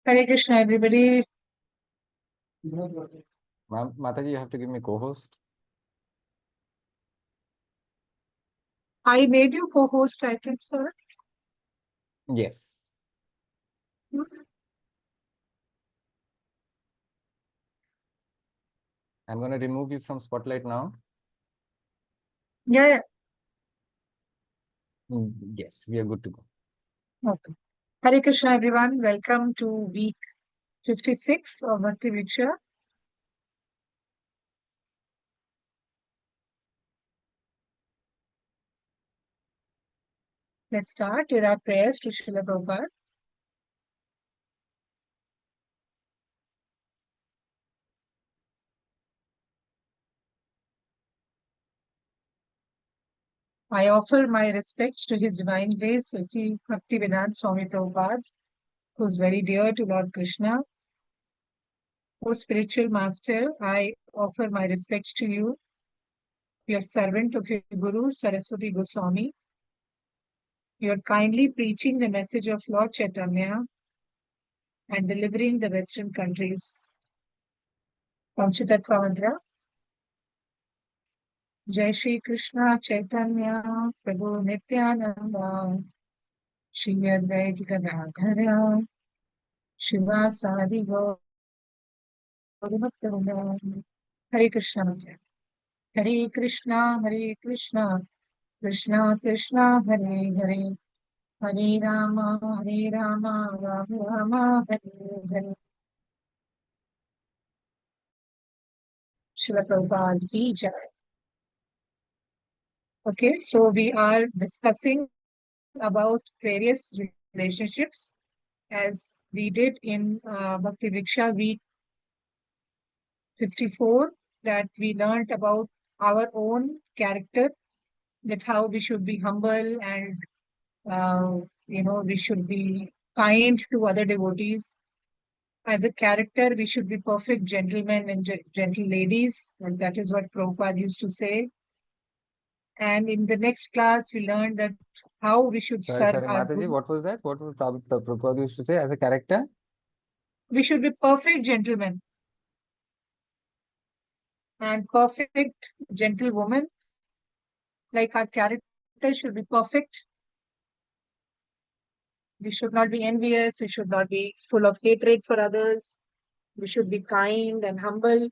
Hare Krishna, everybody. Mataji, you have to give me co-host. I made you co-host, I think, sir. Yes. I'm going to remove you from spotlight now. Yeah. Yes, we are good to go. Okay. Hare Krishna, everyone. Welcome to week 56 of Bhakti Vriksha. Let's start with our prayers to Srila Prabhupada. I offer my respects to His Divine Grace, Sri Bhaktivedanta Swami Prabhupada, who is very dear to Lord Krishna. O spiritual master, I offer my respects to you, your servant of your Guru, Saraswati Goswami. You are kindly preaching the message of Lord Chaitanya and delivering the Western countries. Panchatattva mantra. Jai Shri Krishna Chaitanya Prabhu Nityananda Shri Advaita Gadadhara Shivasadi Gaurabhaktavrinda. Hare Krishna mantra. Hare Krishna, Krishna Krishna, Hare Hare, Hare Rama, Rama Rama, Hare Hare. Srila Prabhupada ki jai. Okay, so we are discussing about various relationships as we did in Bhakti Vriksha week 54, that we learned about our own character, that how we should be humble and we should be kind to other devotees. As a character, we should be perfect gentlemen and gentle ladies, and that is what Prabhupada used to say. And in the next class, we learned that how we should serve our Mataji, Guru. what was that? What was Prabhupada used to say as a character? We should be perfect gentlemen and perfect gentlewoman. Like our character should be perfect. We should not be envious. We should not be full of hatred for others. We should be kind and humble.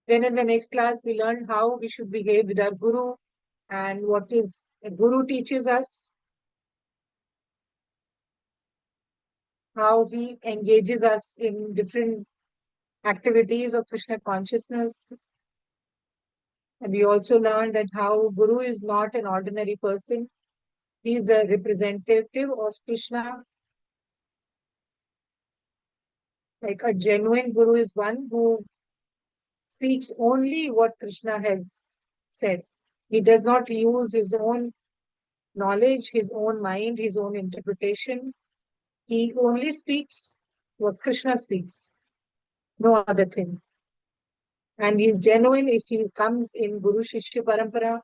Then in the next class, we learn how we should behave with our Guru and what is a Guru teaches us, how he engages us in different activities of Krishna consciousness. And we also learned that how Guru is not an ordinary person. He is a representative of Krishna. Like a genuine Guru is one who speaks only what Krishna has said. He does not use his own knowledge, his own mind, his own interpretation. He only speaks what Krishna speaks, no other thing. And he is genuine if he comes in Guru Shishya Parampara.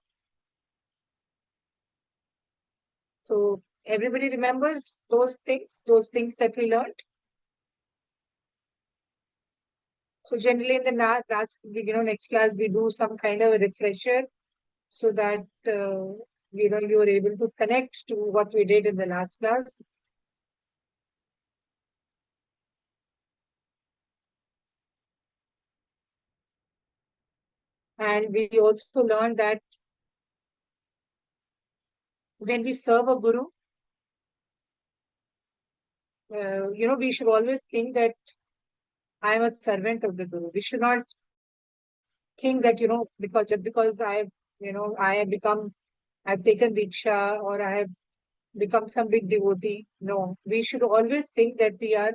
So everybody remembers those things that we learned. So generally in the last, next class we do some kind of a refresher so that you are able to connect to what we did in the last class. And we also learned that when we serve a Guru, we should always think that I am a servant of the Guru. We should not think that, because I've taken Diksha or I have become some big devotee. No, we should always think that we are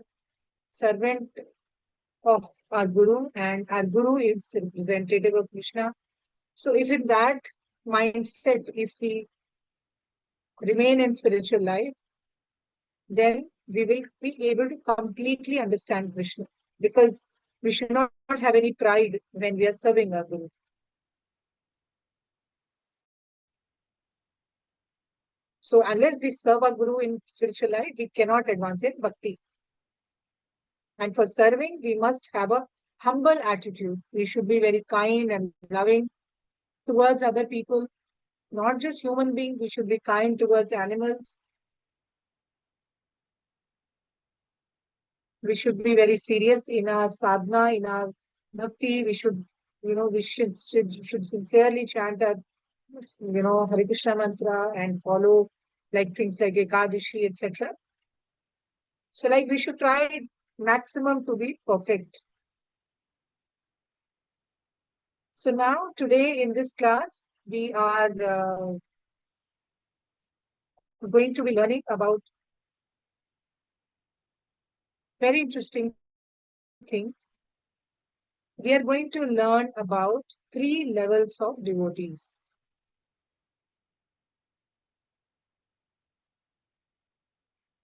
servant of our Guru, and our Guru is representative of Krishna. So if in that mindset, if we remain in spiritual life, then we will be able to completely understand Krishna, because we should not have any pride when we are serving our Guru. So unless we serve our Guru in spiritual life, we cannot advance in Bhakti. And for serving, we must have a humble attitude. We should be very kind and loving towards other people, not just human beings. We should be kind towards animals. We should be very serious in our sadhana, in our bhakti. We should, we should sincerely chant our, Hare Krishna mantra and follow like things like Ekadashi, etc. So like we should try maximum to be perfect. So now today in this class, we are going to be learning about very interesting thing. We are going to learn about 3 levels of devotees.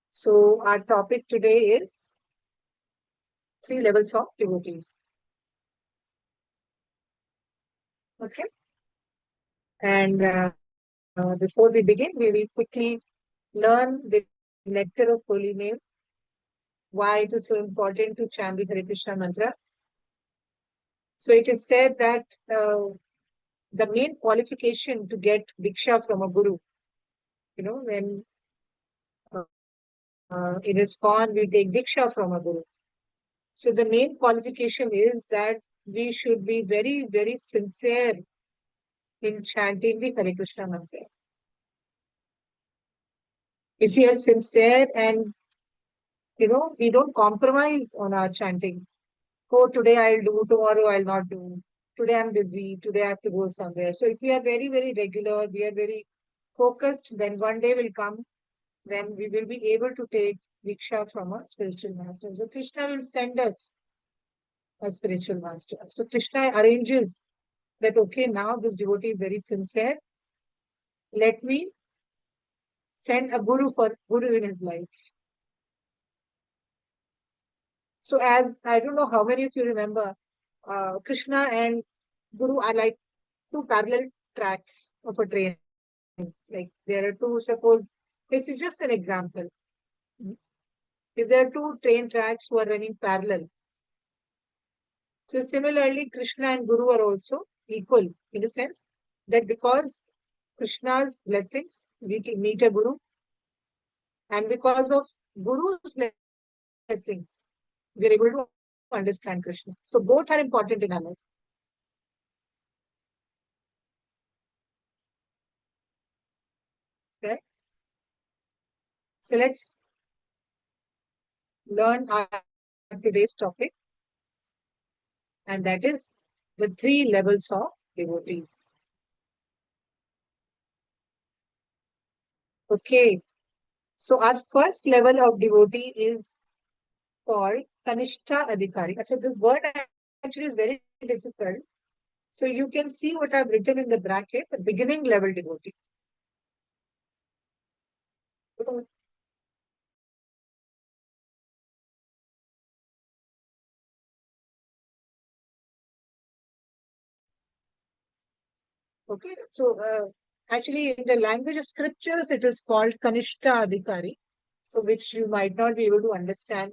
So our topic today is 3 levels of devotees. Okay. And before we begin, we will quickly learn the nectar of holy name, why it is so important to chant the Hare Krishna mantra. So it is said that the main qualification to get Vriksha from a guru, when in ISKCON we take Vriksha from a guru. So the main qualification is that we should be very, very sincere in chanting the Hare Krishna mantra. If we are sincere and, we don't compromise on our chanting. Oh, today I'll do, tomorrow I'll not do. Today I'm busy, today I have to go somewhere. So if we are very, very regular, we are very focused, then one day will come when we will be able to take Vriksha from a spiritual master. So Krishna will send us a spiritual master. So Krishna arranges that, okay, now this devotee is very sincere. Let me send a guru for guru in his life. So as I don't know how many of you remember, Krishna and Guru are like 2 parallel tracks of a train. Like there are 2, suppose this is just an example. If there are 2 train tracks who are running parallel, so similarly, Krishna and Guru are also equal in the sense that because Krishna's blessings, we can meet a Guru, and because of Guru's blessings, we are able to understand Krishna. So both are important in our life. Okay? So let's learn our today's topic, and that is the 3 levels of devotees. Okay, so our first level of devotee is called Kanishta Adhikari. So this word actually is very difficult. So you can see what I've written in the bracket, the beginning level devotee. Okay, so actually in the language of scriptures, it is called Kanishta Adhikari, so which you might not be able to understand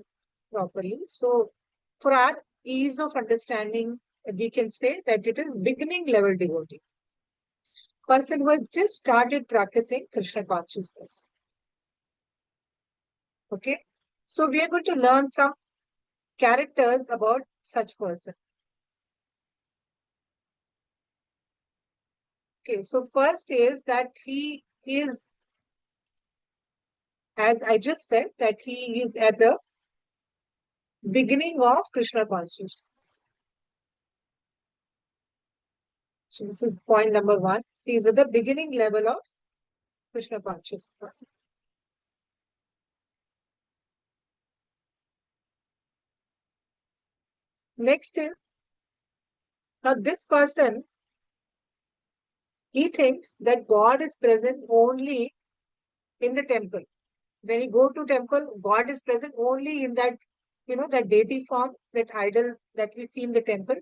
properly. So for our ease of understanding, we can say that it is beginning level devotee. Person who has just started practicing Krishna consciousness. Okay, so we are going to learn some characters about such person. Okay, so first is that he is, as I just said, that he is at the beginning of Krishna consciousness. So this is point number 1. He is at the beginning level of Krishna consciousness. Next is, now this person, he thinks that God is present only in the temple. When you go to temple, God is present only in that, that deity form, that idol that we see in the temple.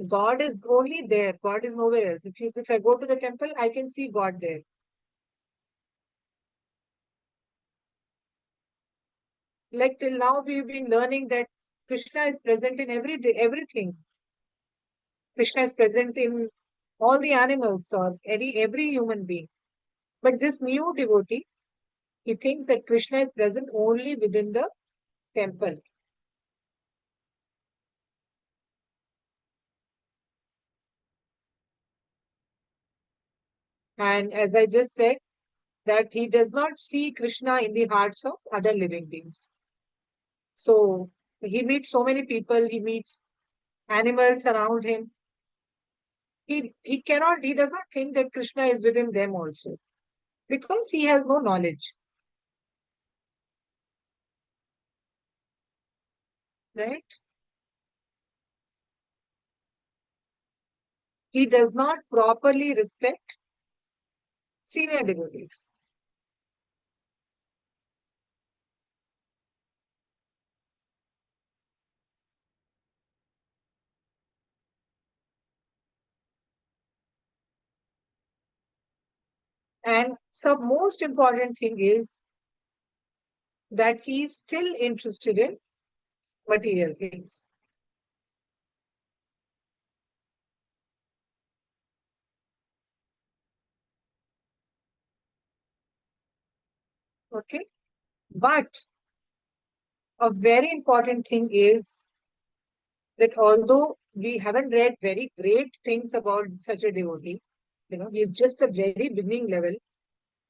God is only there. God is nowhere else. If I go to the temple, I can see God there. Like till now, we've been learning that Krishna is present in everything. Krishna is present in all the animals or every human being. But this new devotee, he thinks that Krishna is present only within the temple. And as I just said, that he does not see Krishna in the hearts of other living beings. So he meets so many people, he meets animals around him. He does not think that Krishna is within them also, because he has no knowledge. Right? He does not properly respect senior devotees. And some most important thing is that he is still interested in material things. Okay. But a very important thing is that although we haven't read very great things about such a devotee, he's just a very beginning level,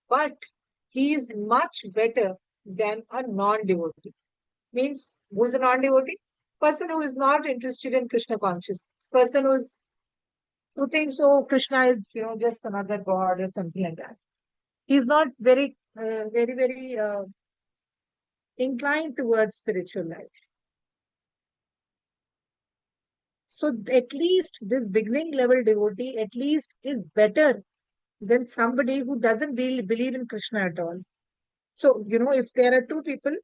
but he is much better than a non-devotee. Means, who is a non-devotee? Person who is not interested in Krishna consciousness. Person who thinks, oh, Krishna is, just another god or something like that. He's not very inclined towards spiritual life. So at least this beginning level devotee at least is better than somebody who doesn't really believe in Krishna at all. So, if there are two people,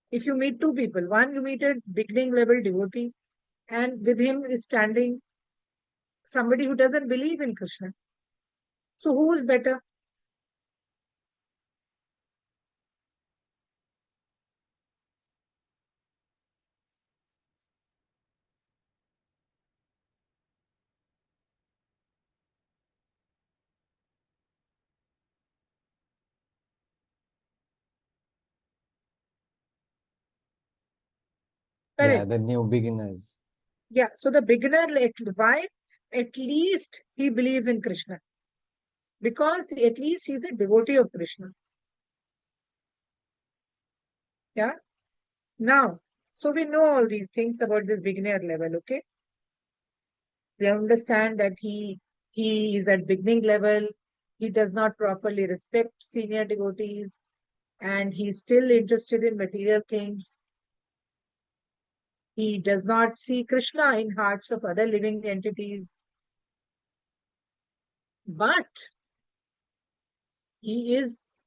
if you meet two people, one you meet a beginning level devotee, and with him is standing somebody who doesn't believe in Krishna. So who is better? Yeah, Correct. the new beginners. Yeah. So the beginner, why? At least he believes in Krishna. Because at least he's a devotee of Krishna. Yeah. Now, so we know all these things about this beginner level, okay? We understand that he is at beginning level, he does not properly respect senior devotees, and he's still interested in material things. He does not see Krishna in hearts of other living entities, but he is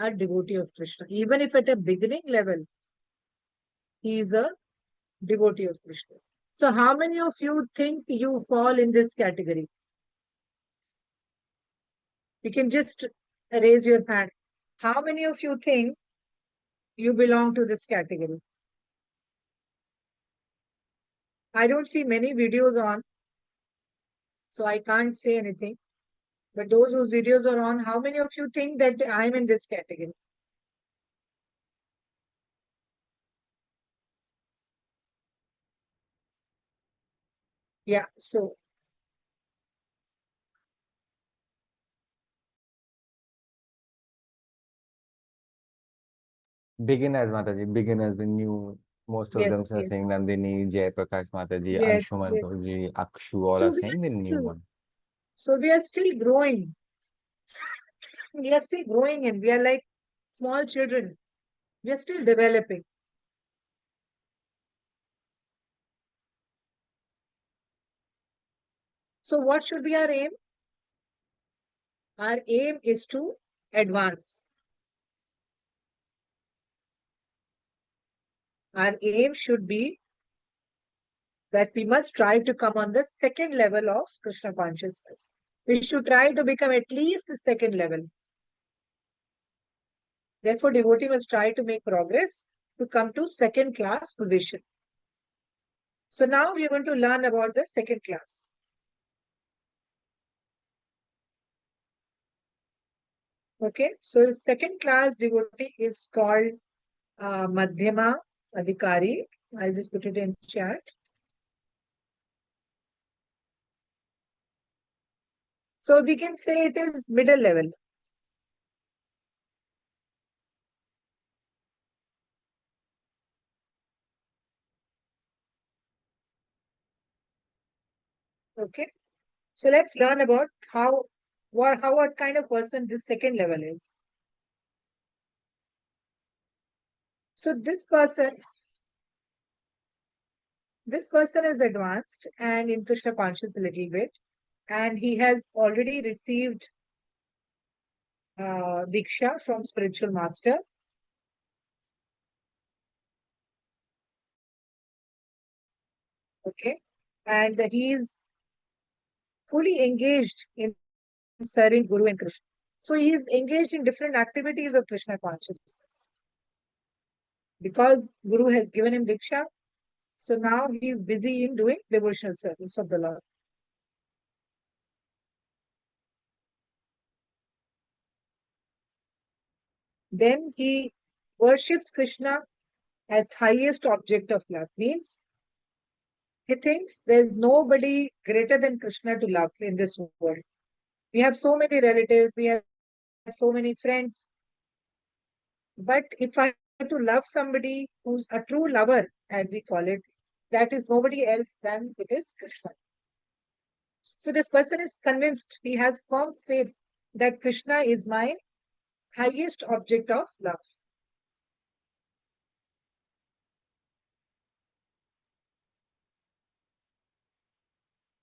a devotee of Krishna. Even if at a beginning level, he is a devotee of Krishna. So how many of you think you fall in this category? You can just raise your hand. How many of you think you belong to this category? I don't see many videos on, so I can't say anything. But those whose videos are on, how many of you think that I'm in this category? Yeah, so Beginners, Mataji. Beginners, the new. Most of them yes, are yes, saying Nandini, Jay Prakash Mataji, yes, Anshuman yes. Toji, Akshu, all So are we are saying the new still, one. so we are still growing. We are still growing and we are like small children. We are still developing. So what should be our aim? Our aim is to advance. Our aim should be that we must try to come on the second level of Krishna consciousness. We should try to become at least the second level. Therefore, devotee must try to make progress to come to second class position. So now we are going to learn about the second class. Okay, so the second class devotee is called Madhyama Adhikari. I'll just put it in chat. So we can say it is middle level. Okay, so let's learn about what kind of person this second level is. So this person is advanced and in Krishna conscious a little bit, and he has already received Diksha from spiritual master. Okay, and he is fully engaged in serving Guru and Krishna. So he is engaged in different activities of Krishna consciousness. Because Guru has given him Diksha, so now he is busy in doing devotional service of the Lord. Then he worships Krishna as highest object of love. Means he thinks there's nobody greater than Krishna to love in this world. We have so many relatives, we have so many friends. But if I have to love somebody who's a true lover, as we call it, that is nobody else than it is Krishna. So this person is convinced, he has firm faith that Krishna is my highest object of love.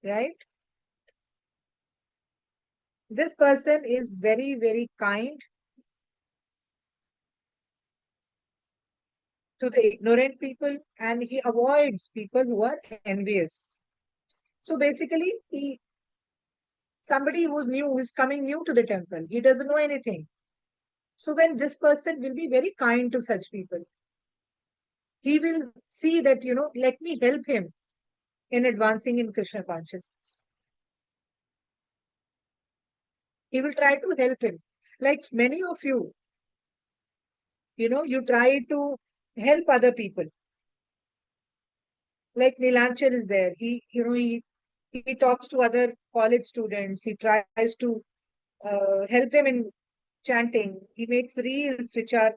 Right? This person is very, very kind to the ignorant people and he avoids people who are envious. So basically, somebody who's new, who's coming new to the temple, he doesn't know anything. So when this person will be very kind to such people, he will see that, let me help him in advancing in Krishna consciousness. He will try to help him. Like many of you, you try to help other people. Like Nilanchar is there. He talks to other college students. He tries to help them in chanting. He makes reels which are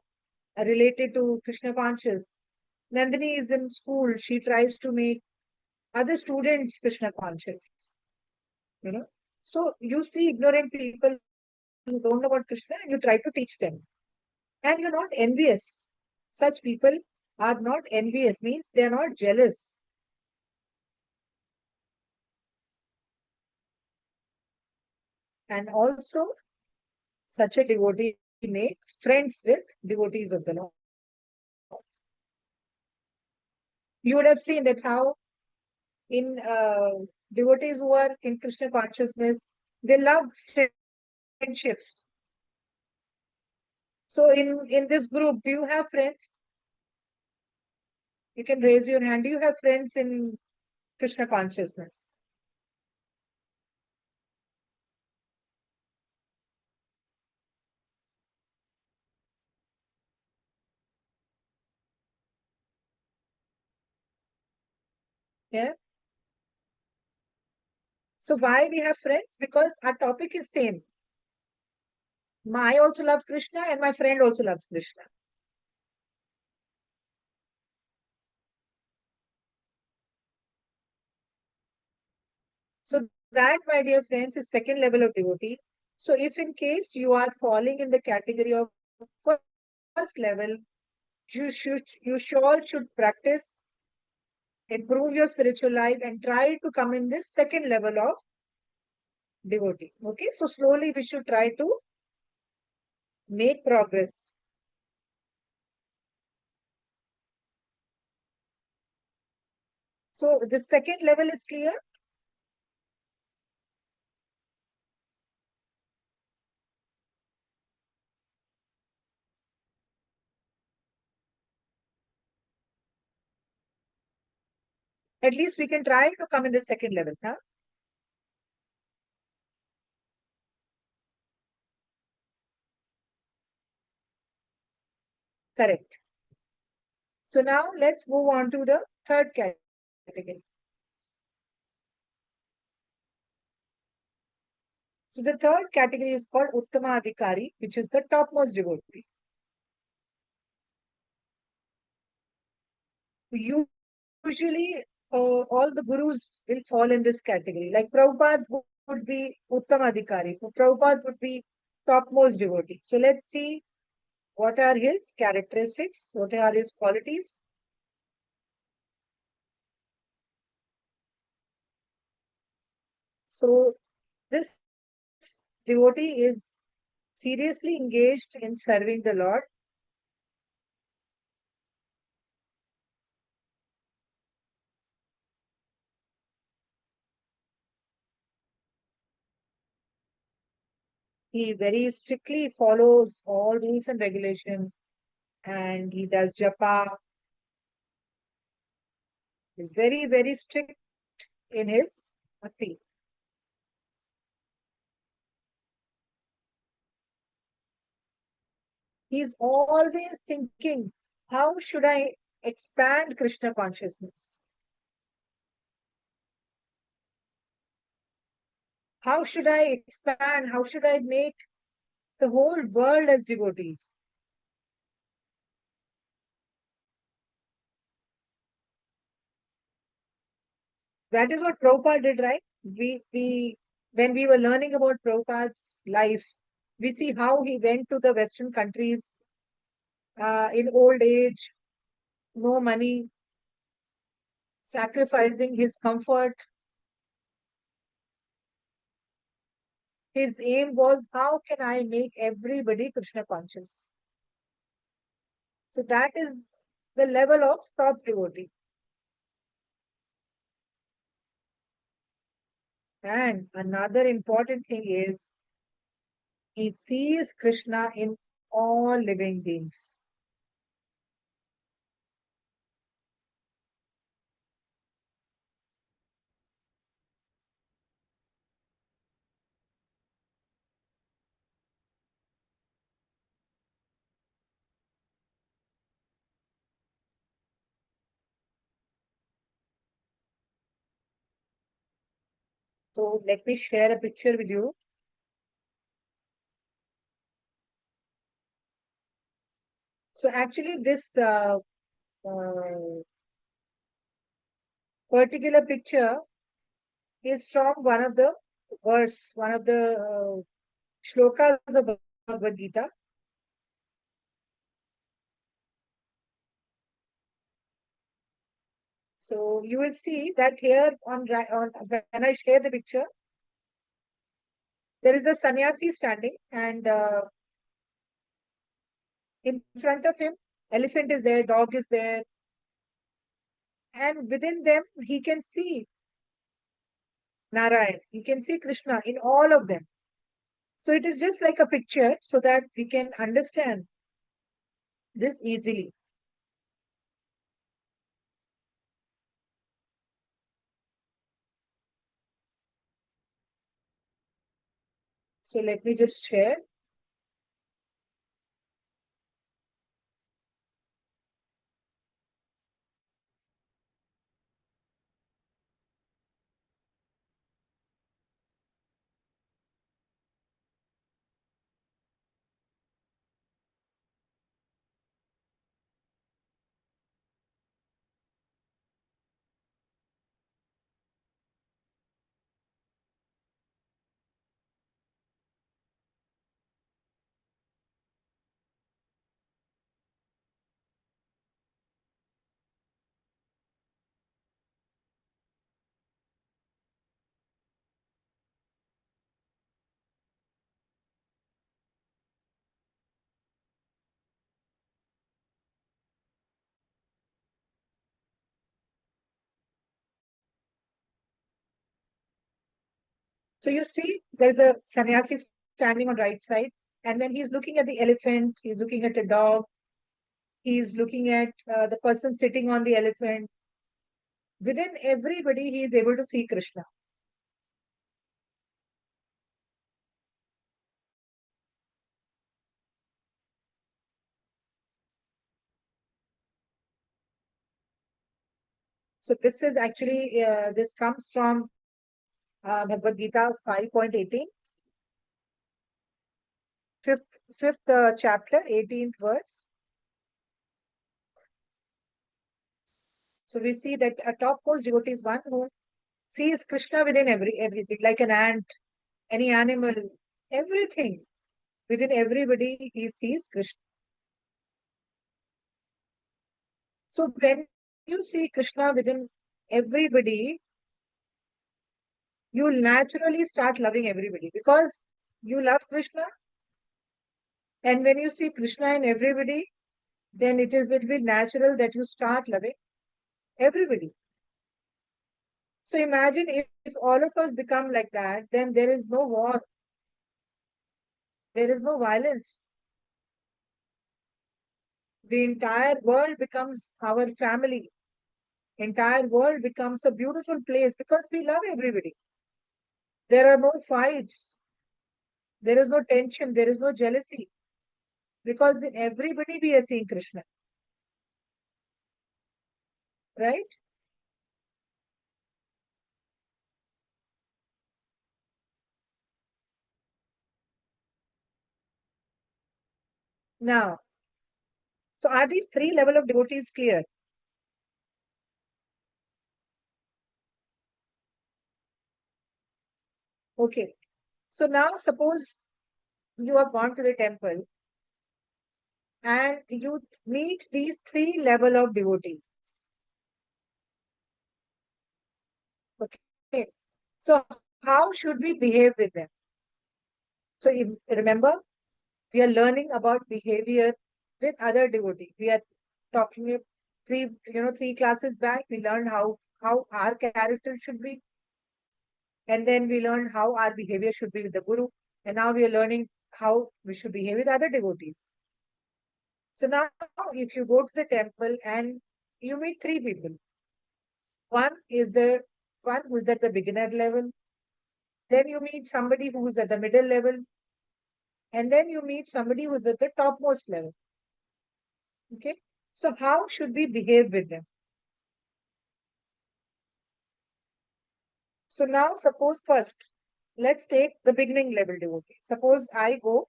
related to Krishna conscious. Nandini is in school. She tries to make other students Krishna conscious. So you see ignorant people who don't know about Krishna and you try to teach them. And you're not envious. Such people are not envious, means they are not jealous. And also, such a devotee make friends with devotees of the Lord. You would have seen that how in devotees who are in Krishna consciousness, they love friendships. So in this group, do you have friends? You can raise your hand. Do you have friends in Krishna consciousness? Yeah. So why we have friends? Because our topic is same. I also love Krishna and my friend also loves Krishna. So that, my dear friends, is second level of devotee. So if in case you are falling in the category of first level, you should practice, improve your spiritual life and try to come in this second level of devotee. Okay, so slowly we should try to make progress. So the second level is clear. At least we can try to come in the second level. Huh? Correct. So now let's move on to the third category. So the third category is called Uttama Adhikari, which is the topmost devotee. Usually, all the gurus will fall in this category. Like Prabhupada would be Uttama Adhikari. Prabhupada would be topmost devotee. So let's see what are his characteristics, what are his qualities. So this devotee is seriously engaged in serving the Lord. He very strictly follows all rules and regulations, and he does japa. He's very, very strict in his bhakti. He's always thinking, how should I expand Krishna consciousness? How should I expand? How should I make the whole world as devotees? That is what Prabhupada did, right? When we were learning about Prabhupada's life, we see how he went to the Western countries in old age, no money, sacrificing his comfort. His aim was, how can I make everybody Krishna conscious? So that is the level of top devotee. And another important thing is he sees Krishna in all living beings. So let me share a picture with you. So actually this uh, particular picture is from one of the one of the shlokas of Bhagavad Gita. So you will see that here on when I share the picture, there is a sannyasi standing, and in front of him, elephant is there, dog is there, and within them, he can see Narayan. He can see Krishna in all of them. So it is just like a picture so that we can understand this easily. So let me just share. So you see, there's a sannyasi standing on right side, and when he's looking at the elephant, he's looking at a dog, he's looking at the person sitting on the elephant. Within everybody, he is able to see Krishna. So this is actually, this comes from Bhagavad Gita 5.18, fifth chapter, 18th verse. So we see that a topmost devotee is one who sees Krishna within everything, like an ant, any animal, everything. Within everybody, he sees Krishna. So when you see Krishna within everybody, you naturally start loving everybody because you love Krishna. And when you see Krishna in everybody, then it will be natural that you start loving everybody. So imagine if all of us become like that, then there is no war, there is no violence. The entire world becomes our family. Entire world becomes a beautiful place because we love everybody. There are no fights. There is no tension. There is no jealousy. Because in everybody we are seeing Krishna. Right? Now, so are these three level of devotees clear? Okay. So now suppose you have gone to the temple and you meet these three level of devotees. Okay. So how should we behave with them? So remember, we are learning about behavior with other devotees. We are talking three classes back. We learned how our character should be, and then we learned how our behavior should be with the guru, and now we are learning how we should behave with other devotees. So now, if you go to the temple and you meet three people, one is the one who is at the beginner level, then you meet somebody who is at the middle level, and then you meet somebody who is at the topmost level. Okay. So how should we behave with them? So now suppose first, let's take the beginning level devotee. Suppose I go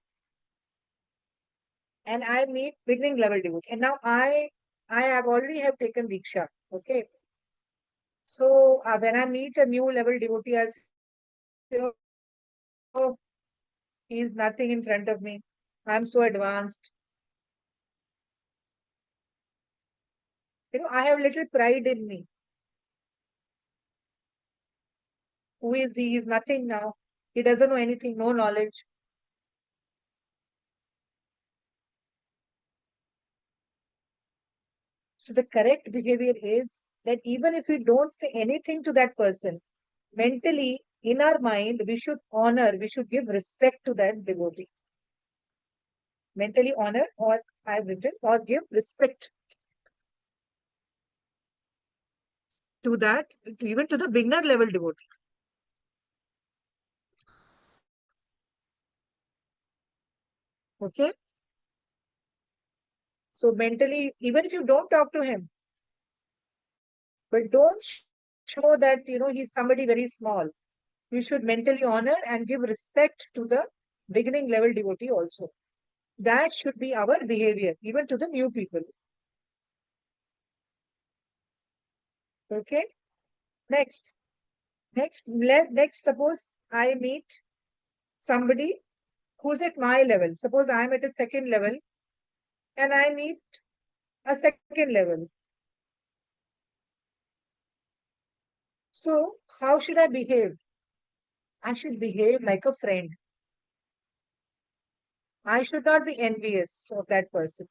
and I meet beginning level devotee. And now I have already have taken Vriksha. Okay. So when I meet a new level devotee, I'll say, oh, he's nothing in front of me. I'm so advanced. I have little pride in me. Who is he? He's nothing now. He doesn't know anything, no knowledge. So the correct behavior is that even if we don't say anything to that person, mentally, in our mind, we should honor, we should give respect to that devotee. Mentally honor, or I've written, or give respect to that, even to the beginner level devotee. Okay. So mentally, even if you don't talk to him, but don't show that, he's somebody very small. You should mentally honor and give respect to the beginning level devotee also. That should be our behavior, even to the new people. Okay. Next. Next, suppose I meet somebody who's at my level. Suppose I'm at a second level and I meet a second level. So how should I behave? I should behave like a friend. I should not be envious of that person.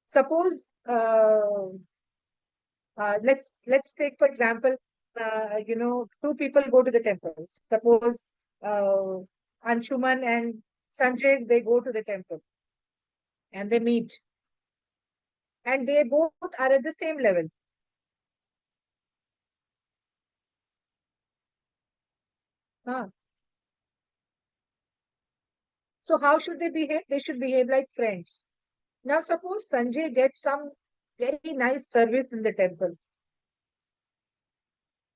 Suppose let's take for example two people go to the temple. Suppose uh, Anshuman and Sanjay, they go to the temple and they meet, and they both are at the same level. Huh? So how should they behave? They should behave like friends. Now, suppose Sanjay gets some very nice service in the temple.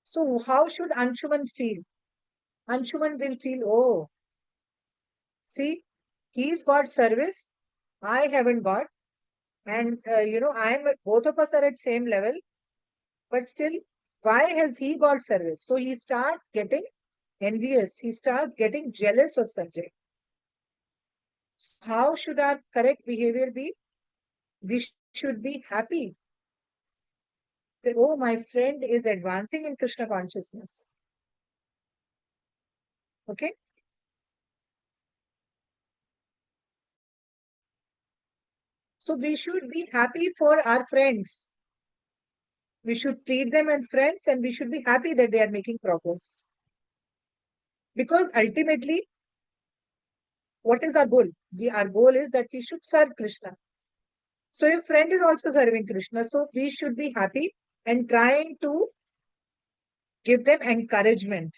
So how should Anshuman feel? Anshuman will feel, oh, see, he's got service, I haven't got, and both of us are at same level, but still, why has he got service? So he starts getting envious. He starts getting jealous of Sanjay. How should our correct behavior be? We should be happy that, oh, my friend is advancing in Krishna consciousness. Okay? So we should be happy for our friends. We should treat them as friends and we should be happy that they are making progress. Because ultimately, what is our goal? Our goal is that we should serve Krishna. So your friend is also serving Krishna. So we should be happy and trying to give them encouragement.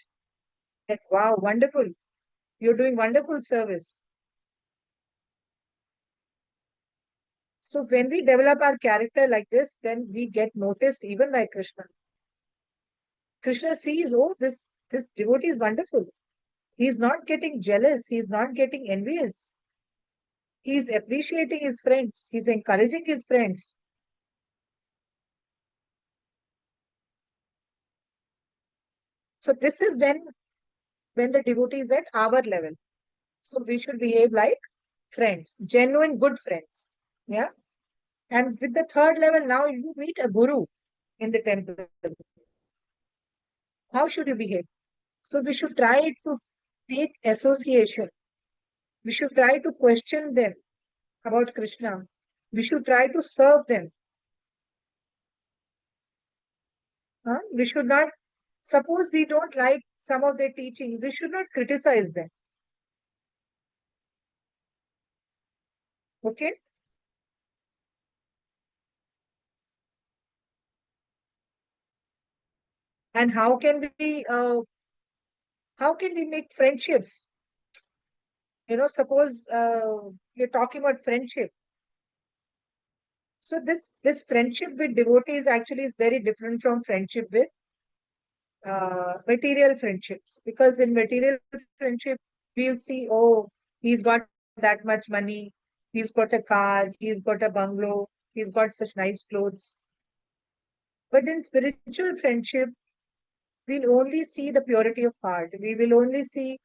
That, wow, wonderful. You're doing wonderful service. So when we develop our character like this, then we get noticed even by Krishna. Krishna sees, oh, this devotee is wonderful. He's not getting jealous. He's not getting envious. He's appreciating his friends. He's encouraging his friends. So this is when the devotee is at our level. So we should behave like friends, genuine good friends. Yeah. And with the third level, now you meet a guru in the temple. How should you behave? So we should try to take association. We should try to question them about Krishna. We should try to serve them. Huh? We should not, suppose we don't like some of their teachings, we should not criticize them. Okay? And how can we make friendships? Suppose we're talking about friendship. So this friendship with devotees actually is very different from friendship with material friendships, because in material friendship we'll see, oh, he's got that much money, he's got a car, he's got a bungalow, he's got such nice clothes. But in spiritual friendship, we'll only see the purity of heart. We will only see,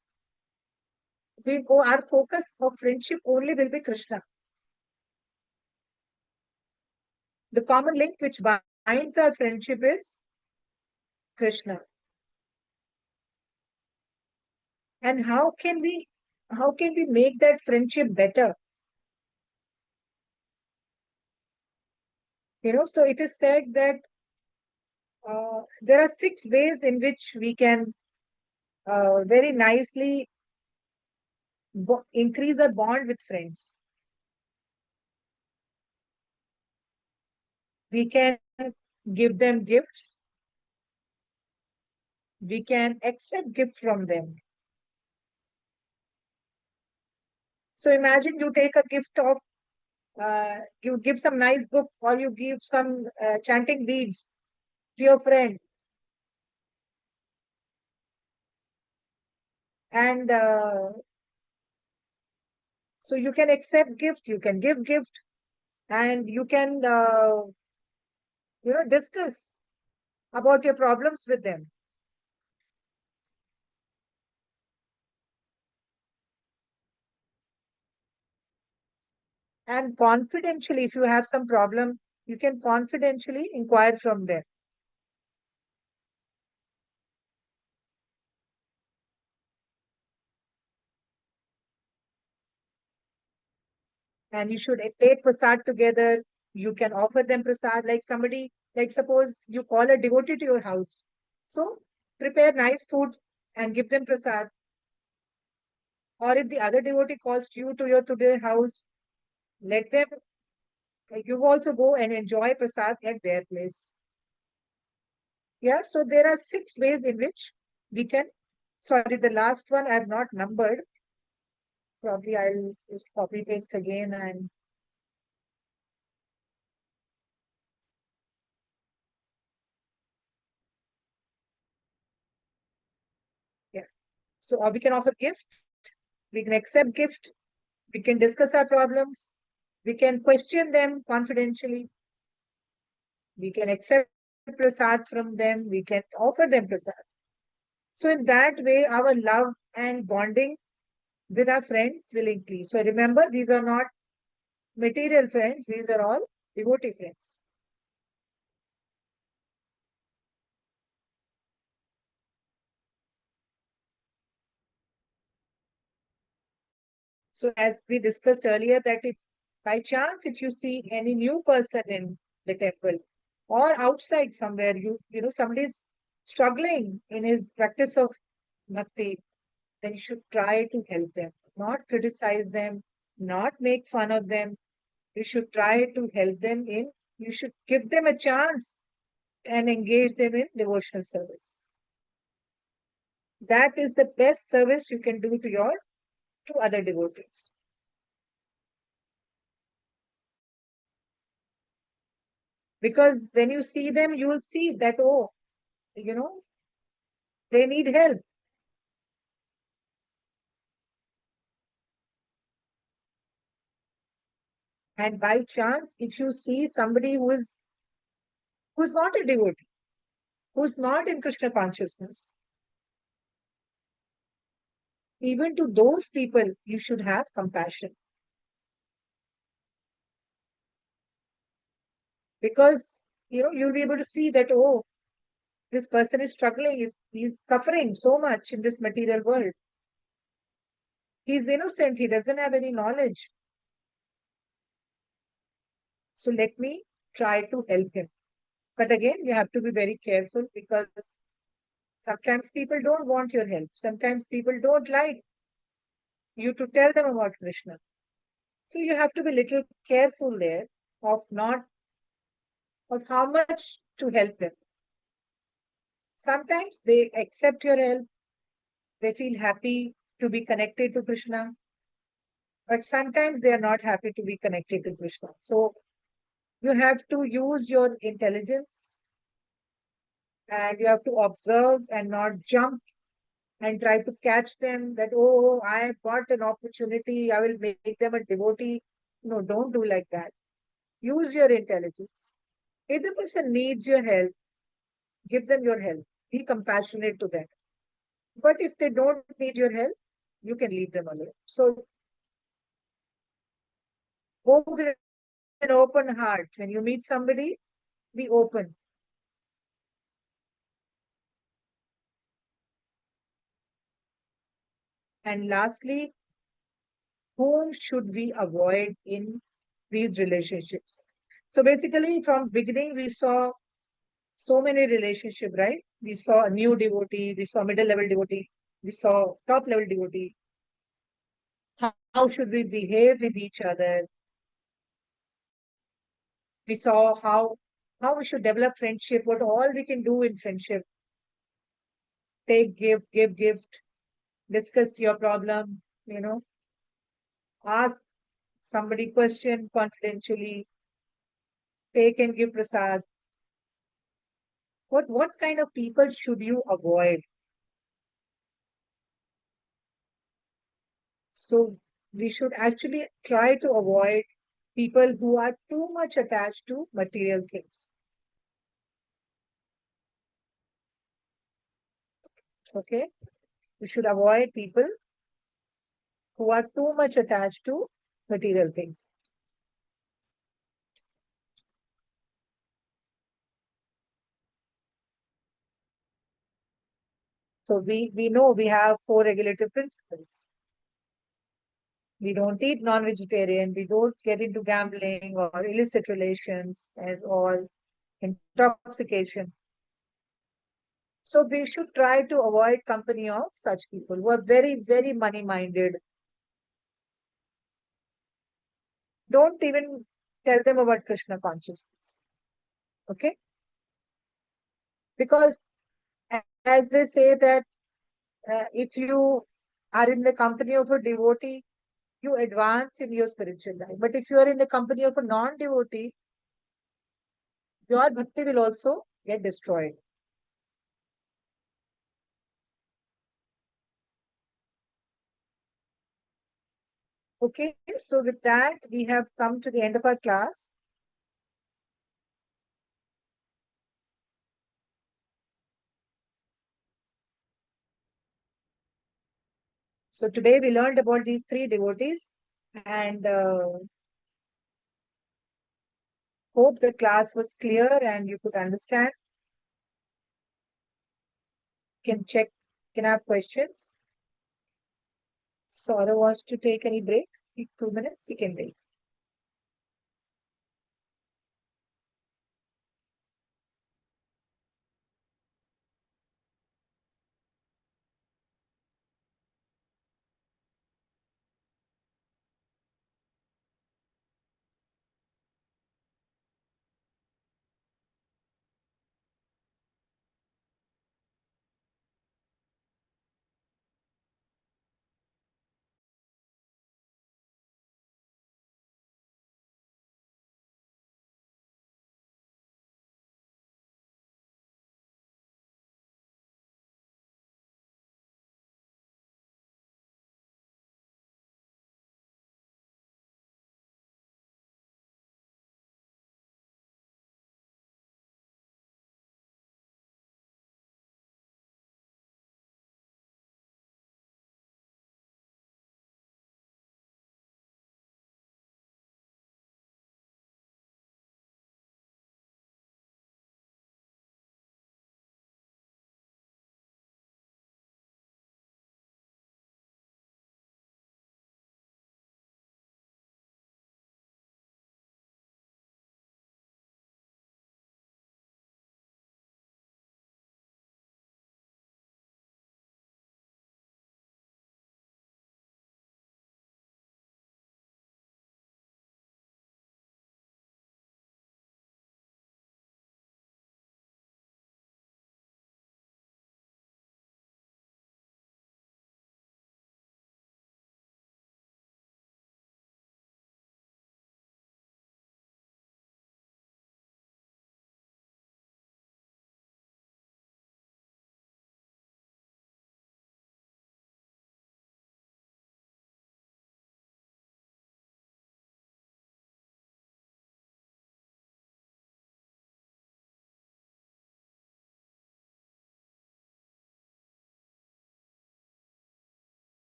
our focus of friendship only will be Krishna. The common link which binds our friendship is Krishna. And how can we make that friendship better? So it is said that there are 6 ways in which we can very nicely increase our bond with friends. We can give them gifts. We can accept gift from them. So imagine you take a gift of, you give some nice book, or you give some chanting beads to your friend, and so you can accept gift, you can give gift, and you can discuss about your problems with them. And confidentially, if you have some problem, you can confidentially inquire from them. And you should take prasad together. You can offer them prasad, like somebody, like suppose you call a devotee to your house. So prepare nice food and give them prasad. Or if the other devotee calls you to their house, let them, you also go and enjoy prasad at their place. Yeah, so there are 6 ways in which we can, sorry, the last one I have not numbered. Probably I'll just copy paste again and yeah. So or we can offer gift, we can accept gift, we can discuss our problems, we can question them confidentially, we can accept prasad from them, we can offer them prasad. So in that way, our love and bonding with our friends will increase. So remember, these are not material friends, these are all devotee friends. So as we discussed earlier, that if by chance if you see any new person in the temple or outside somewhere, you know somebody is struggling in his practice of bhakti, then you should try to help them, not criticize them, not make fun of them. You should try to help them in, you should give them a chance and engage them in devotional service. That is the best service you can do to other devotees. Because when you see them, you will see that, oh, you know, they need help. And by chance, if you see somebody who's not a devotee, who's not in Krishna consciousness, even to those people, you should have compassion. Because you'll be able to see that, oh, this person is struggling, he's suffering so much in this material world. He's innocent, he doesn't have any knowledge. So let me try to help him. But again, you have to be very careful because sometimes people don't want your help. Sometimes people don't like you to tell them about Krishna. So you have to be little careful there of not of how much to help them. Sometimes they accept your help, they feel happy to be connected to Krishna, but sometimes they are not happy to be connected to Krishna. So you have to use your intelligence and you have to observe and not jump and try to catch them that, oh, I have got an opportunity, I will make them a devotee. No, don't do like that. Use your intelligence. If the person needs your help, give them your help. Be compassionate to them. But if they don't need your help, you can leave them alone. So go with an open heart. When you meet somebody, be open. And lastly, whom should we avoid in these relationships? So basically, from beginning, we saw so many relationship, right? We saw a new devotee, we saw middle level devotee, we saw top level devotee. How should we behave with each other? We saw how we should develop friendship, what all we can do in friendship. Take, give gift, discuss your problem, ask somebody question confidentially, take and give prasad. What kind of people should you avoid? So we should actually try to avoid people who are too much attached to material things. Okay? We should avoid people who are too much attached to material things. So we know we have 4 regulative principles. We don't eat non-vegetarian, we don't get into gambling or illicit relations or intoxication. So we should try to avoid company of such people who are very, very money minded. Don't even tell them about Krishna consciousness. Okay? Because as they say that if you are in the company of a devotee, you advance in your spiritual life. But if you are in the company of a non-devotee, your bhakti will also get destroyed. Okay, so with that, we have come to the end of our class. So today we learned about these three devotees and hope the class was clear and you could understand. You can check, you can have questions. Saurabh wants to take any break? 2 minutes, he can break.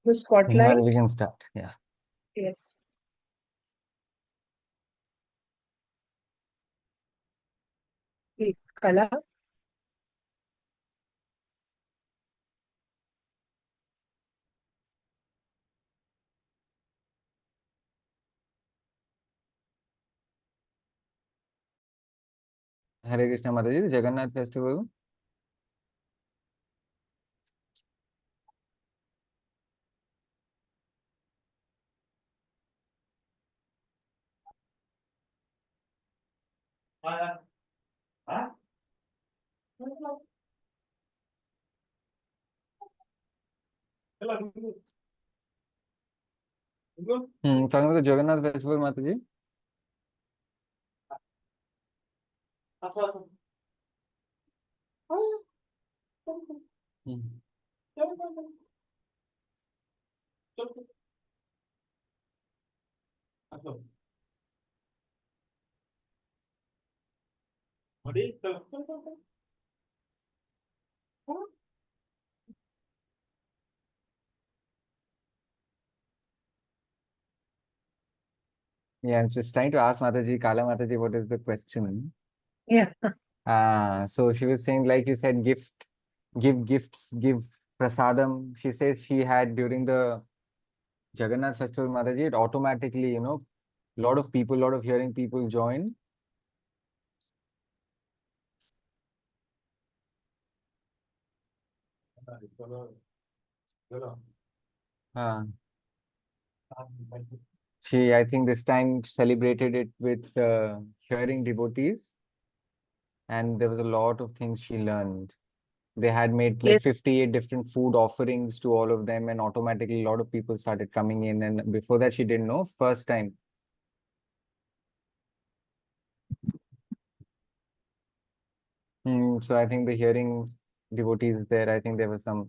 The spotlight. Well, we can start. Yeah. Yes. Kala. Hare Krishna Mataji, the Jagannath festival. Talking about the Jagannath festival, Mataji. Hmm. Yeah, I'm just trying to ask Mataji, Kala Mataji, what is the question? Yeah. So she was saying, like you said, give gifts, give prasadam. She says she had during the Jagannath festival, Mataji, it automatically, lot of people, lot of hearing people join. Uh, I think this time celebrated it with hearing devotees, and there was a lot of things she learned. They had made like Yes. 58 different food offerings to all of them, and automatically a lot of people started coming in. And before that, she didn't know. First time. So I think the hearing devotees there, I think there was a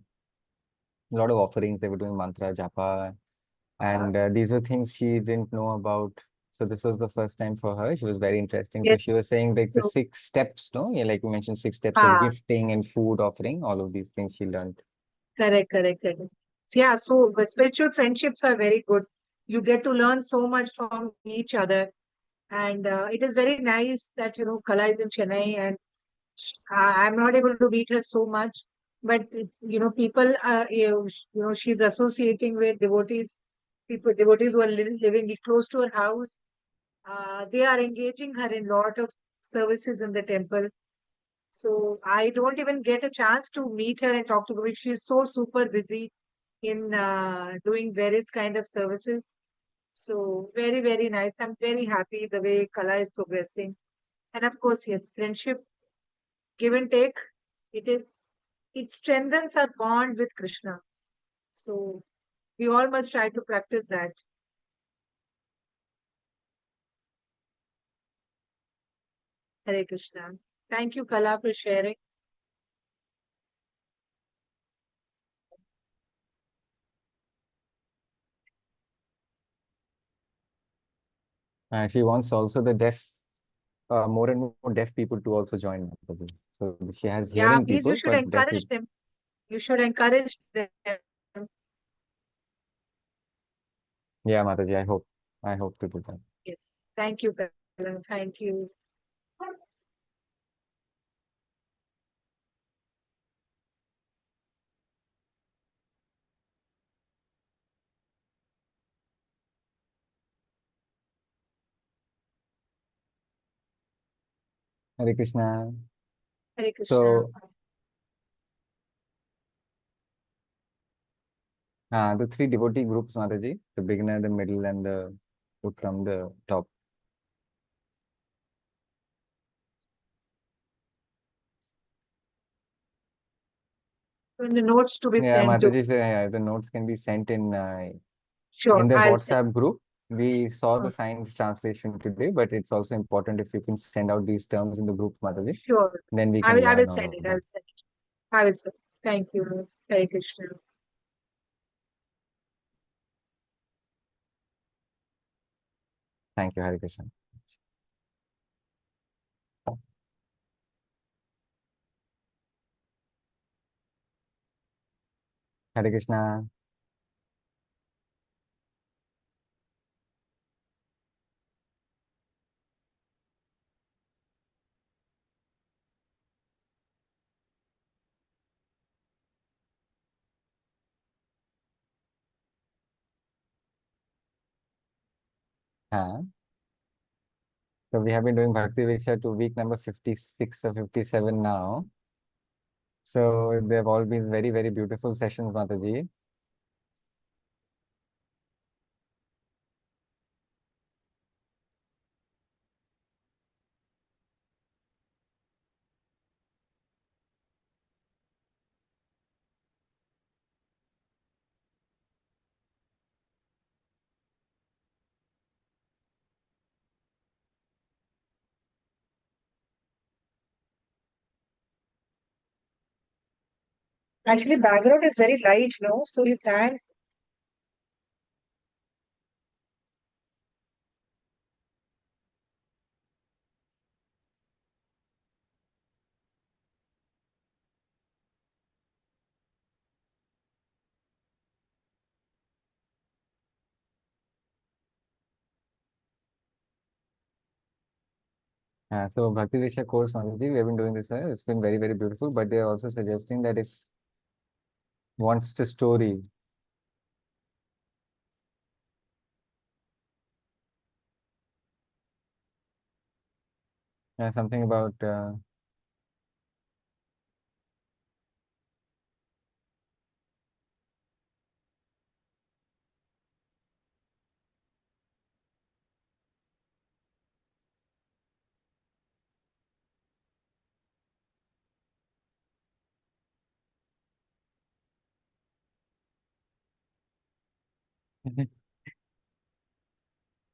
lot of offerings. They were doing mantra, japa, and these were things she didn't know about. So this was the first time for her. She was very interesting. So she Yes. was saying like the So, 6 steps, no? Yeah, like you mentioned, 6 steps of ah, gifting and food offering. All of these things she learned. correct, correct, correct. So, yeah, so spiritual friendships are very good. You get to learn so much from each other. And it is very nice that, Kala is in Chennai and I'm not able to meet her so much. But, people, she's associating with devotees, devotees who are living close to her house. They are engaging her in lot of services in the temple. So I don't even get a chance to meet her and talk to her because she's so super busy in doing various kind of services. So very, very nice. I'm very happy the way Kala is progressing. And of course, yes, friendship, give and take, it is it strengthens our bond with Krishna. So we all must try to practice that. Hare Krishna. Thank you, Kala, for sharing. She wants also the deaf, more and more deaf people to also join Mataji. So she has Yeah, hearing please, you people, should but deaf encourage people. them. You should encourage them. Yeah, Mataji, I hope to do that. Yes. Thank you, Kala. Thank you. Hare Krishna. Hare Krishna. So the three devotee groups, Mataji, the beginner, the middle, and the Uttam, the top. And the notes to be Yeah, sent to. Mataji, the notes can be sent Sure, in the I'll send. WhatsApp group. We saw the uh, science translation today, but it's also important if you can send out these terms in the group, Mataji. Sure. Then we I can will. I will learn all send of it. I will them. send it. I will send. Thank you. Hare Krishna. Thank you, Hare Krishna. Hare Krishna. So we have been doing Bhakti Vriksha to week number 56 or 57 now. So they've all been very, very beautiful sessions, Mataji. Actually, background is very light, no? So his hands, So Bhakti Vriksha course, Mataji, we have been doing this. It's been very, very beautiful. But they are also suggesting that if wants the story, something about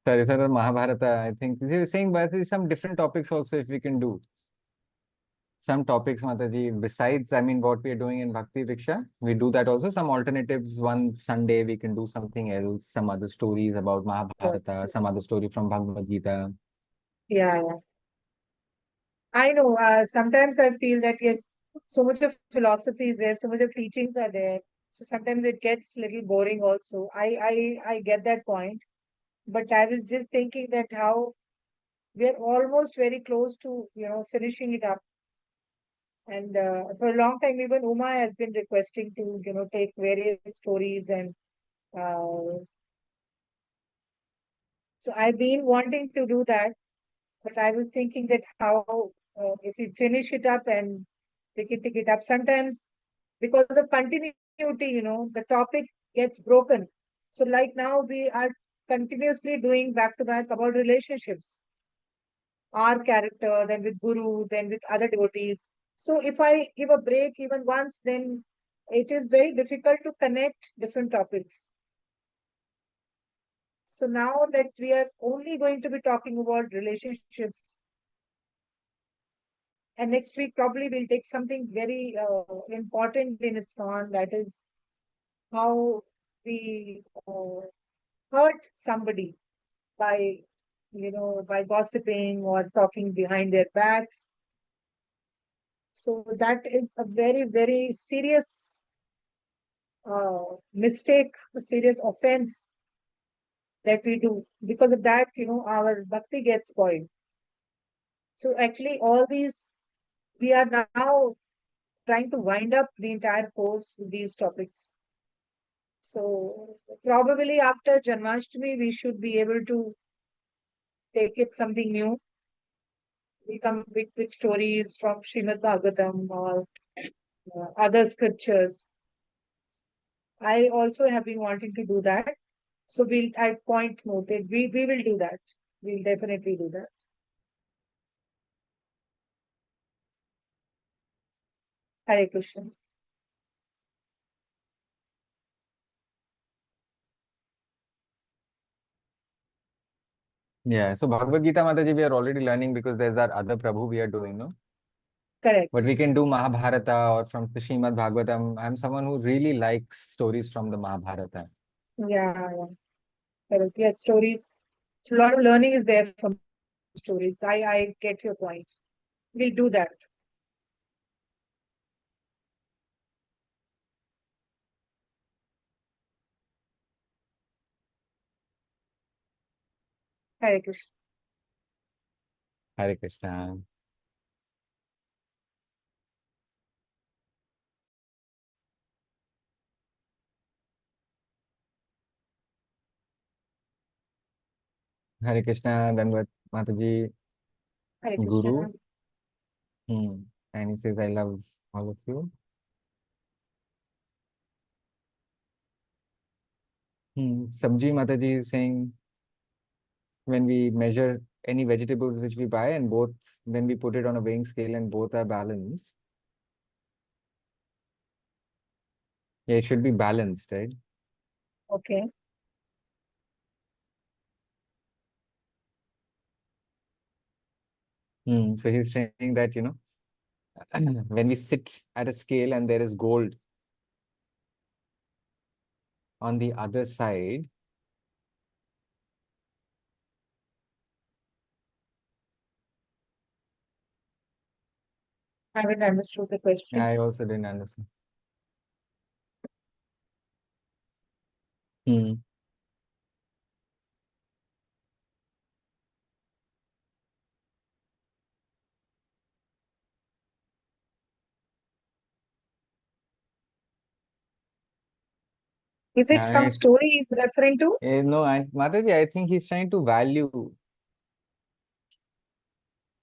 sorry, sir, Mahabharata. I think they were saying, but there's some different topics also if we can do some topics, Mataji. Besides, I mean, what we are doing in Bhakti Vriksha, we do that also. Some alternatives. One Sunday we can do something else. Some other stories about oh, Mahabharata. Some other story from Bhagavad Gita. yeah, yeah. I know. Sometimes I feel that yes, so much of philosophy is there, so much of teachings are there. So sometimes it gets little boring also. I get that point. But I was just thinking that how we are almost very close to, finishing it up. And for a long time, even Uma has been requesting to, take various stories. And uh, so I've been wanting to do that. But I was thinking that how, if we finish it up and we can pick it up, sometimes because of continuity, the topic gets broken. So, like now, we are continuously doing back to back about relationships, our character, then with Guru, then with other devotees. So, if I give a break even once, then it is very difficult to connect different topics. So, now that we are only going to be talking about relationships, and next week probably we'll take something very important in ISKCON, that is how we hurt somebody by, by gossiping or talking behind their backs. So that is a very, very serious mistake, a serious offense that we do. Because of that, our bhakti gets spoiled. So actually, all these, we are now trying to wind up the entire course with these topics. So probably after Janmashtami, we should be able to take it something new. We come with stories from Srimad Bhagavatam or other scriptures. I also have been wanting to do that. So we'll, at point noted, we will do that. We'll definitely do that. Hare Krishna. Yeah. So Bhagavad Gita, Mataji, we are already learning because there's that other Prabhu we are doing, no? But Correct. we can do Mahabharata or from the Srimad Bhagavatam. I'm someone who really likes stories from the Mahabharata. Yeah, yeah. Correct. Yes, stories. So a lot of learning is there from stories. I get your point. We'll do that. Hare Krishna. Hare Krishna. Hare Krishna. Dandavat Mataji, Hare Guru. Krishna. And he says, I love all of you. Sabji Mataji is saying, when we measure any vegetables which we buy and both, when we put it on a weighing scale and both are balanced, yeah, it should be balanced, right? Okay. So he's saying that, when we sit at a scale and there is gold, on the other side, I haven't understood the question. I also didn't understand. Hmm. Is it some I, story he's referring to? no, Mataji, I think he's trying to value.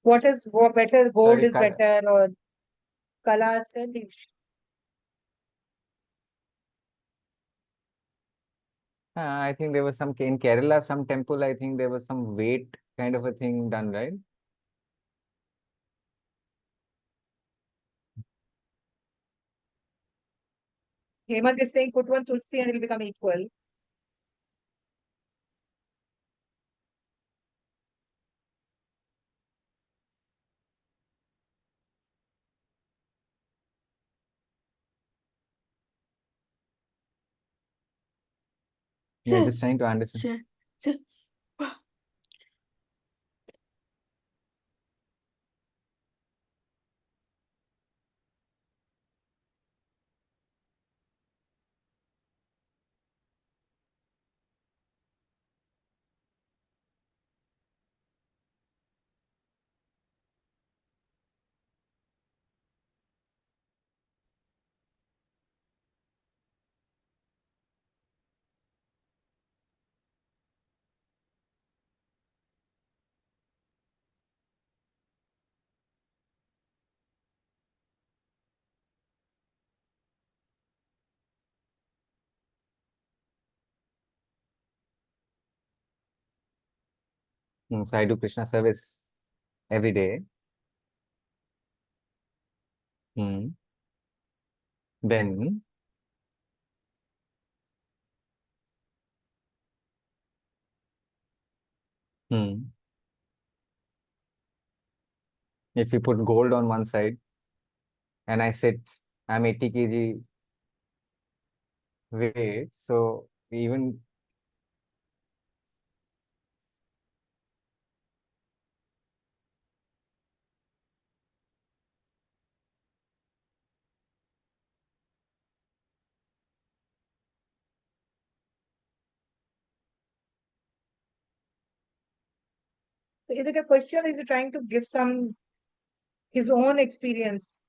What is better? Gold Sorry, is better or Kala said? I think there was some in Kerala, some temple. I think there was some weight kind of a thing done, right? Hemant is saying put one tulsi and it'll become equal. Yeah, just trying to understand. So I do Krishna service every day. Hmm. Then, if you put gold on one side and I sit, I'm 80 kg weight. So even, So is it a question or is he trying to give some his own experience?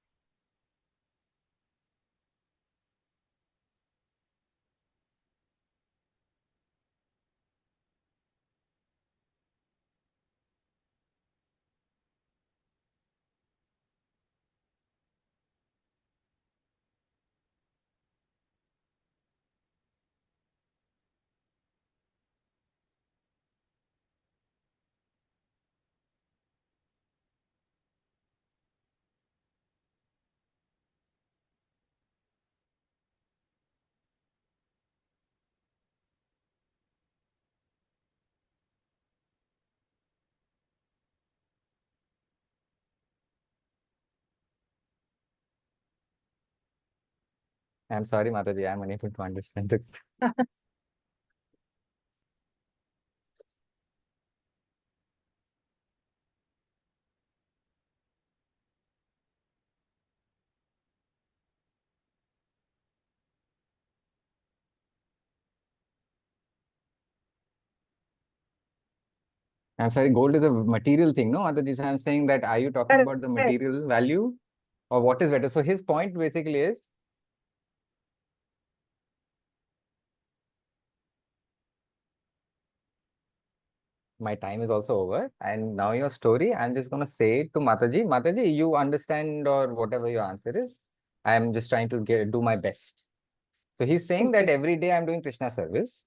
I'm sorry, Mataji, I'm unable to understand this. I'm sorry, gold is a material thing, no, Mataji? So I'm saying that, are you talking about the Correct. material value or what is better? So his point basically is, my time is also over. And now your story, I'm just going to say it to Mataji. Mataji, you understand or whatever your answer is. I'm just trying to do my best. So he's saying that Okay. every day I'm doing Krishna service.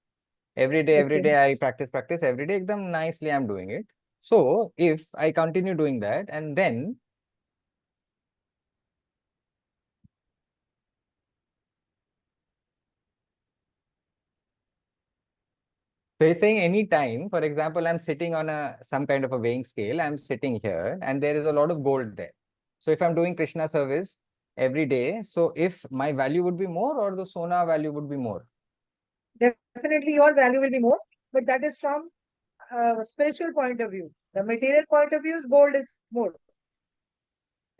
Every Okay. day I practice every day. Ekdam nicely I'm doing it. So if I continue doing that and then, so he's saying any time, for example, I'm sitting on some kind of a weighing scale, I'm sitting here and there is a lot of gold there. So if I'm doing Krishna service every day, so if my value would be more or the Sona value would be more? Definitely your value will be more, but that is from a spiritual point of view. The material point of view is gold is more,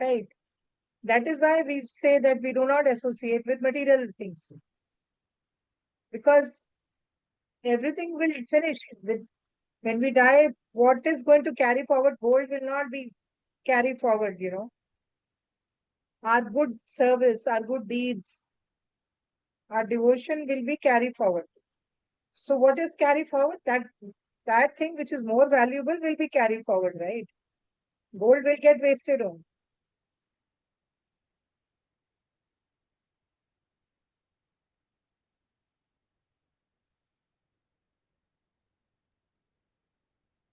right? That is why we say that we do not associate with material things, because everything will finish with when we die. What is going to carry forward? Gold will not be carried forward, Our good service, our good deeds, our devotion will be carried forward. So what is carried forward? That thing which is more valuable will be carried forward, right? Gold will get wasted on.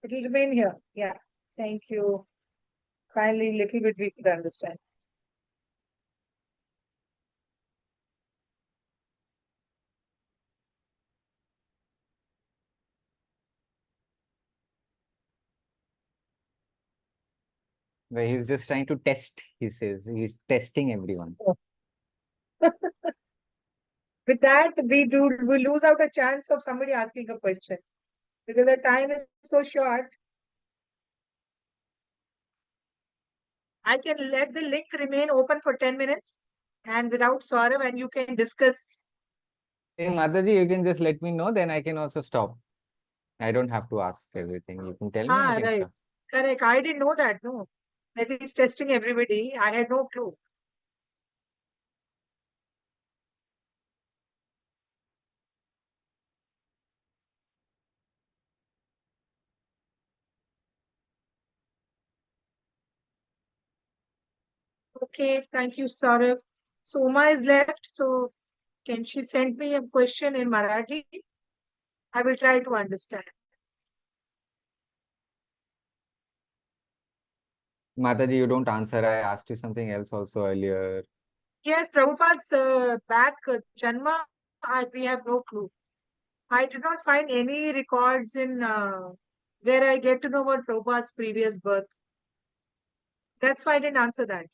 It will remain here. Yeah. Thank you. Finally, little bit we could understand. Where he's just trying to test, he says. He's testing everyone. With that, we lose out a chance of somebody asking a question because the time is so short. I can let the link remain open for 10 minutes and without Saurav, and you can discuss. Hey, Mataji, you can just let me know, then I can also stop. I don't have to ask everything. You can tell me, I Ah, can right. stop. Correct. I didn't know that. No, that is testing everybody. I had no clue. Okay, thank you, Saurav. So Uma is left. So can she send me a question in Marathi? I will try to understand. Mataji, you don't answer. I asked you something else also earlier. Yes, Prabhupada's back Janma, we have no clue. I did not find any records in where I get to know about Prabhupada's previous birth. That's why I didn't answer that.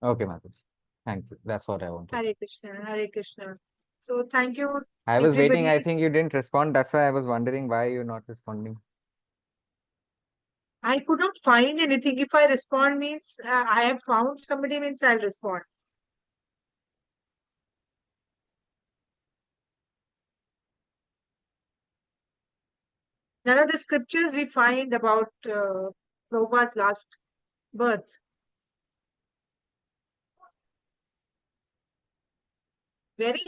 Okay, Mataji. Thank you. That's what I wanted. Hare Krishna, Hare Krishna. So thank you, I was waiting. I everybody. think you didn't respond. That's why I was wondering why you're not responding. I could not find anything. If I respond means I have found somebody means I'll respond. None of the scriptures we find about Prabhupada's last birth. Very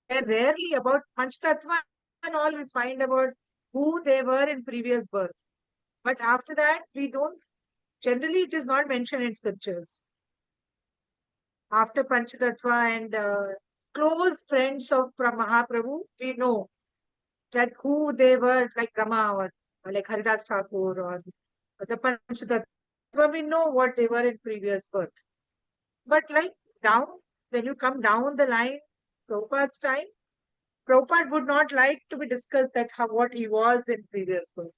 rarely about Panchtattva and all we find about who they were in previous birth. But after that, we don't, generally it is not mentioned in scriptures. After Panchatattva and close friends of Mahaprabhu, we know that who they were, like Rama or like Haridas Thakur or the Panchatattva, we know what they were in previous birth. But like down, when you come down the line, Prabhupada's time, Prabhupada would not like to be discussed that how what he was in previous birth.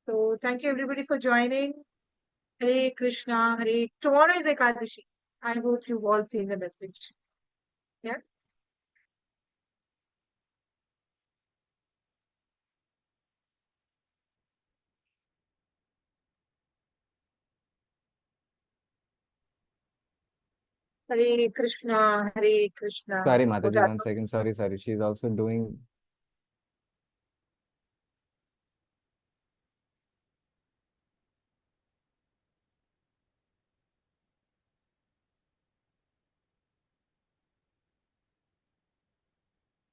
So thank you everybody for joining. Hare Krishna, Hare. Tomorrow is Ekadashi. I hope you've all seen the message. Yeah. Hare Krishna, Hare Krishna. Sorry, Good Mataji, one afternoon. second. Sorry, sorry. She's also doing.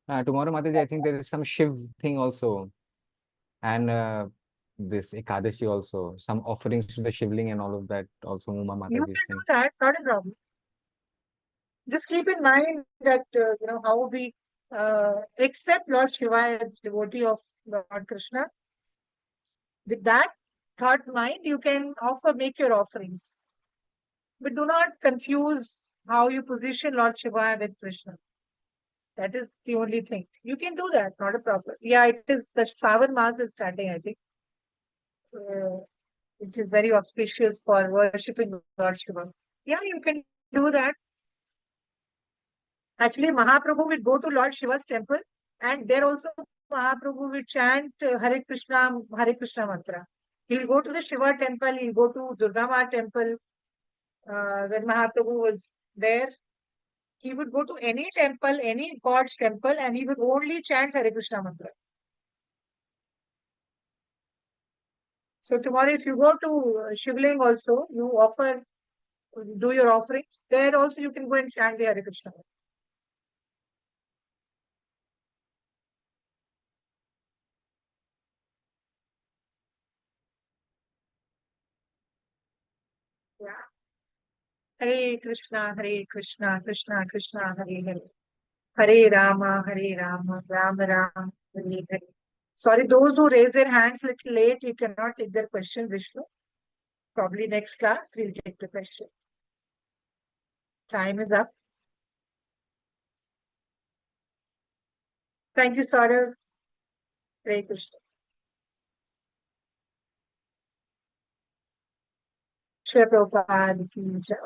Tomorrow, Mataji, I think there is some Shiv thing also. And this Ekadashi also. Some offerings to the Shivling and all of that. Also, Uma You Mataji is can do saying. that, not a problem. Just keep in mind that how we accept Lord Shiva as devotee of Lord Krishna. With that thought mind, you can make your offerings. But do not confuse how you position Lord Shiva with Krishna. That is the only thing. You can do that, not a problem. Yeah, it is the Savan Mass is starting, I think. It is very auspicious for worshipping Lord Shiva. Yeah, you can do that. Actually, Mahaprabhu would go to Lord Shiva's temple, and there also Mahaprabhu would chant Hare Krishna mantra. He'll go to the Shiva temple, he'll go to Durga Ma temple. When Mahaprabhu was there, he would go to any temple, any god's temple, and he would only chant Hare Krishna mantra. So tomorrow, if you go to Shivling also, you offer, do your offerings. There also you can go and chant the Hare Krishna mantra. Yeah. Hare Krishna, Krishna Krishna, Hare Hare. Hare Rama, Rama Rama, Hare Hare. Sorry, those who raise their hands little late, we cannot take their questions, Vishnu. Probably next class, we'll take the question. Time is up. Thank you, Saurav. Hare Krishna. Shri Prabhupada ki jai.